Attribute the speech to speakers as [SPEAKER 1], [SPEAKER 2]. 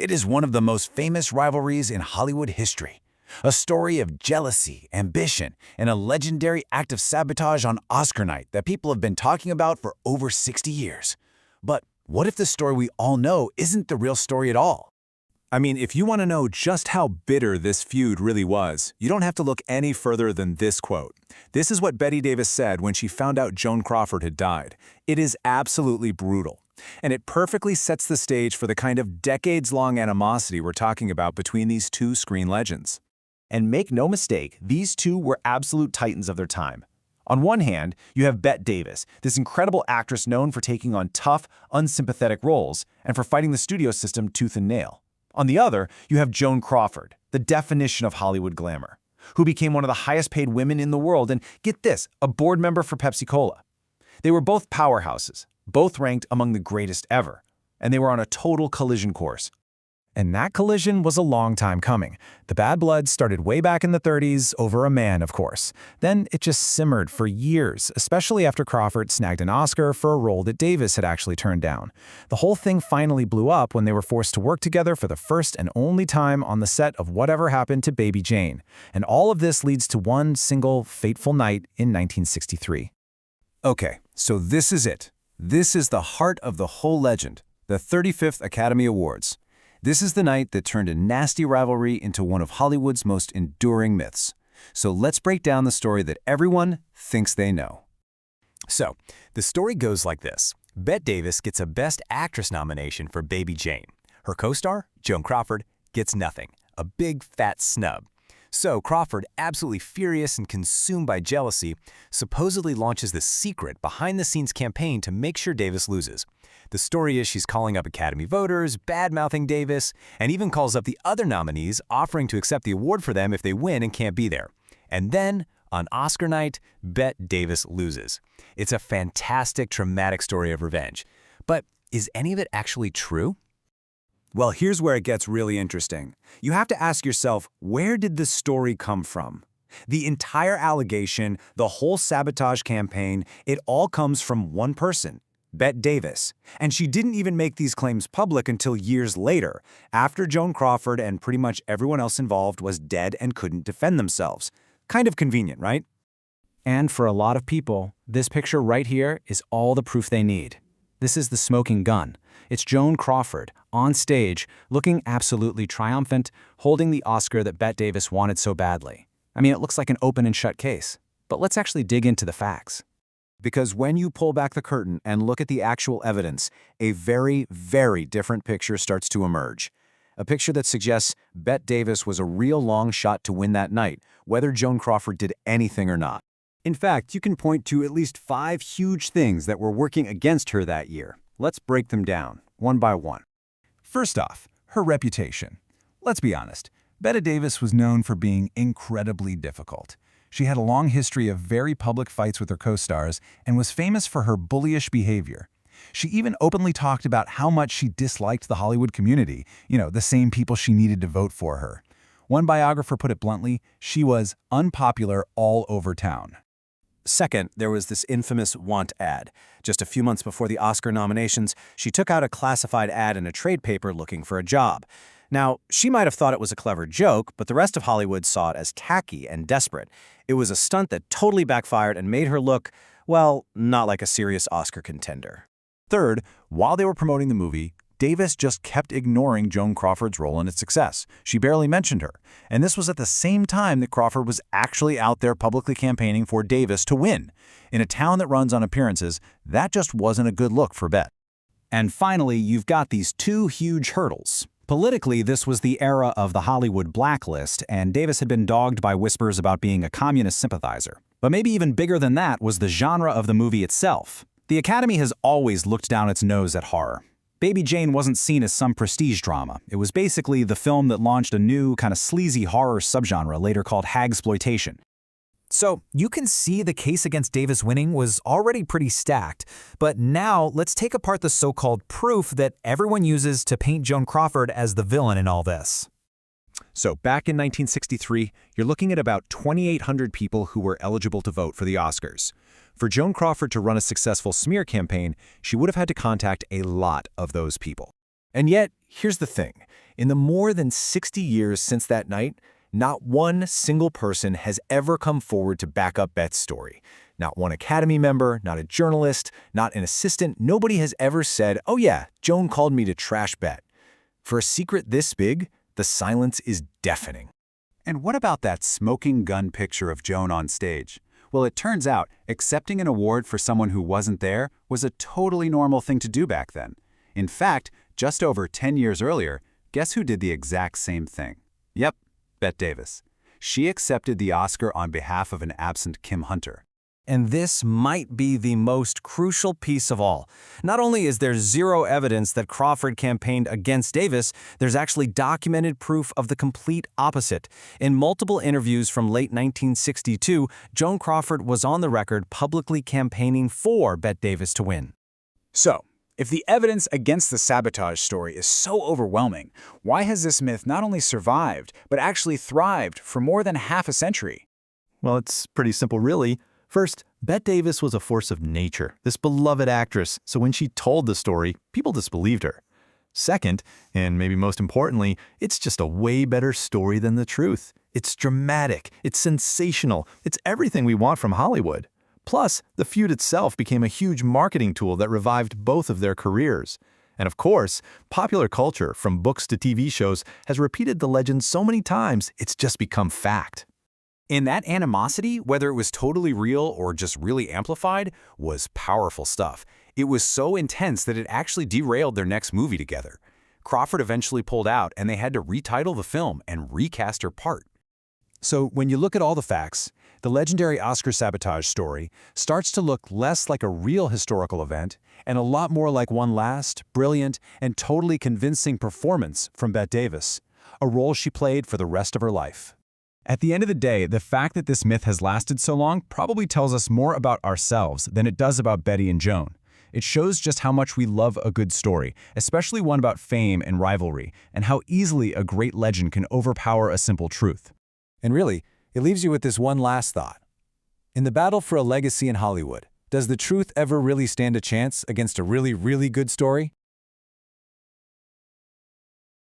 [SPEAKER 1] It is one of the most famous rivalries in Hollywood history. A story of jealousy, ambition, and a legendary act of sabotage on Oscar night that people have been talking about for over 60 years. But what if the story we all know isn't the real story at all?
[SPEAKER 2] I mean, if you want to know just how bitter this feud really was, you don't have to look any further than this quote. This is what Bette Davis said when she found out Joan Crawford had died. It is absolutely brutal. And it perfectly sets the stage for the kind of decades-long animosity we're talking about between these two screen legends.
[SPEAKER 3] And make no mistake, these two were absolute titans of their time. On one hand, you have Bette Davis, this incredible actress known for taking on tough, unsympathetic roles and for fighting the studio system tooth and nail. On the other, you have Joan Crawford, the definition of Hollywood glamour, who became one of the highest-paid women in the world and, get this, a board member for Pepsi-Cola. They were both powerhouses, both ranked among the greatest ever, and they were on a total collision course.
[SPEAKER 4] And that collision was a long time coming. The bad blood started way back in the 30s over a man, of course. Then it just simmered for years, especially after Crawford snagged an Oscar for a role that Davis had actually turned down. The whole thing finally blew up when they were forced to work together for the first and only time on the set of Whatever Happened to Baby Jane. And all of this leads to one single fateful night in 1963.
[SPEAKER 2] Okay, so this is it. This is the heart of the whole legend, the 35th Academy Awards. This is the night that turned a nasty rivalry into one of Hollywood's most enduring myths. So let's break down the story that everyone thinks they know.
[SPEAKER 5] So, the story goes like this. Bette Davis gets a Best Actress nomination for Baby Jane. Her co-star, Joan Crawford, gets nothing, a big fat snub. So Crawford, absolutely furious and consumed by jealousy, supposedly launches the secret behind-the-scenes campaign to make sure Davis loses. The story is she's calling up Academy voters, bad-mouthing Davis, and even calls up the other nominees, offering to accept the award for them if they win and can't be there. And then, on Oscar night, Bette Davis loses. It's a fantastic, traumatic story of revenge. But is any of it actually true?
[SPEAKER 2] Well, here's where it gets really interesting. You have to ask yourself, where did this story come from? The entire allegation, the whole sabotage campaign, it all comes from one person, Bette Davis. And she didn't even make these claims public until years later, after Joan Crawford and pretty much everyone else involved was dead and couldn't defend themselves. Kind of convenient, right?
[SPEAKER 4] And for a lot of people, this picture right here is all the proof they need. This is the smoking gun. It's Joan Crawford, on stage, looking absolutely triumphant, holding the Oscar that Bette Davis wanted so badly. I mean, it looks like an open and shut case. But let's actually dig into the facts.
[SPEAKER 2] Because when you pull back the curtain and look at the actual evidence, a very, very different picture starts to emerge. A picture that suggests Bette Davis was a real long shot to win that night, whether Joan Crawford did anything or not. In fact, you can point to at least 5 huge things that were working against her that year. Let's break them down, one by one.
[SPEAKER 6] First off, her reputation. Let's be honest, Bette Davis was known for being incredibly difficult. She had a long history of very public fights with her co-stars and was famous for her bullyish behavior. She even openly talked about how much she disliked the Hollywood community, the same people she needed to vote for her. One biographer put it bluntly, she was unpopular all over town.
[SPEAKER 3] Second, there was this infamous want ad. Just a few months before the Oscar nominations, she took out a classified ad in a trade paper looking for a job. Now, she might have thought it was a clever joke, but the rest of Hollywood saw it as tacky and desperate. It was a stunt that totally backfired and made her look, well, not like a serious Oscar contender.
[SPEAKER 6] Third, while they were promoting the movie, Davis just kept ignoring Joan Crawford's role in its success. She barely mentioned her. And this was at the same time that Crawford was actually out there publicly campaigning for Davis to win. In a town that runs on appearances, that just wasn't a good look for Bette.
[SPEAKER 3] And finally, you've got these 2 huge hurdles. Politically, this was the era of the Hollywood blacklist, and Davis had been dogged by whispers about being a communist sympathizer. But maybe even bigger than that was the genre of the movie itself. The Academy has always looked down its nose at horror. Baby Jane wasn't seen as some prestige drama. It was basically the film that launched a new, kind of sleazy horror subgenre later called hagsploitation.
[SPEAKER 4] So you can see the case against Davis winning was already pretty stacked, but now let's take apart the so-called proof that everyone uses to paint Joan Crawford as the villain in all this.
[SPEAKER 2] So back in 1963, you're looking at about 2,800 people who were eligible to vote for the Oscars. For Joan Crawford to run a successful smear campaign, she would have had to contact a lot of those people. And yet,
[SPEAKER 3] here's the thing. In the more than 60 years since that night, not one single person has ever come forward to back up Bette's story. Not one Academy member, not a journalist, not an assistant. Nobody has ever said, "Oh yeah, Joan called me to trash Bette." For a secret this big, the silence is deafening.
[SPEAKER 2] And what about that smoking gun picture of Joan on stage? Well, it turns out accepting an award for someone who wasn't there was a totally normal thing to do back then. In fact, just over 10 years earlier, guess who did the exact same thing? Yep, Bette Davis. She accepted the Oscar on behalf of an absent Kim Hunter.
[SPEAKER 5] And this might be the most crucial piece of all. Not only is there zero evidence that Crawford campaigned against Davis, there's actually documented proof of the complete opposite. In multiple interviews from late 1962, Joan Crawford was on the record publicly campaigning for Bette Davis to win.
[SPEAKER 2] So, if the evidence against the sabotage story is so overwhelming, why has this myth not only survived, but actually thrived for more than half a century?
[SPEAKER 7] Well, it's pretty simple, really. First, Bette Davis was a force of nature, this beloved actress, so when she told the story, people disbelieved her. Second, and maybe most importantly, it's just a way better story than the truth. It's dramatic, it's sensational, it's everything we want from Hollywood. Plus, the feud itself became a huge marketing tool that revived both of their careers. And of course, popular culture, from books to TV shows, has repeated the legend so many times, it's just become fact.
[SPEAKER 5] And that animosity, whether it was totally real or just really amplified, was powerful stuff. It was so intense that it actually derailed their next movie together. Crawford eventually pulled out, and they had to retitle the film and recast her part.
[SPEAKER 3] So when you look at all the facts, the legendary Oscar sabotage story starts to look less like a real historical event and a lot more like one last, brilliant, and totally convincing performance from Bette Davis, a role she played for the rest of her life.
[SPEAKER 4] At the end of the day, the fact that this myth has lasted so long probably tells us more about ourselves than it does about Betty and Joan. It shows just how much we love a good story, especially one about fame and rivalry, and how easily a great legend can overpower a simple truth.
[SPEAKER 3] And really, it leaves you with this one last thought. In the battle for a legacy in Hollywood, does the truth ever really stand a chance against a really, really good story?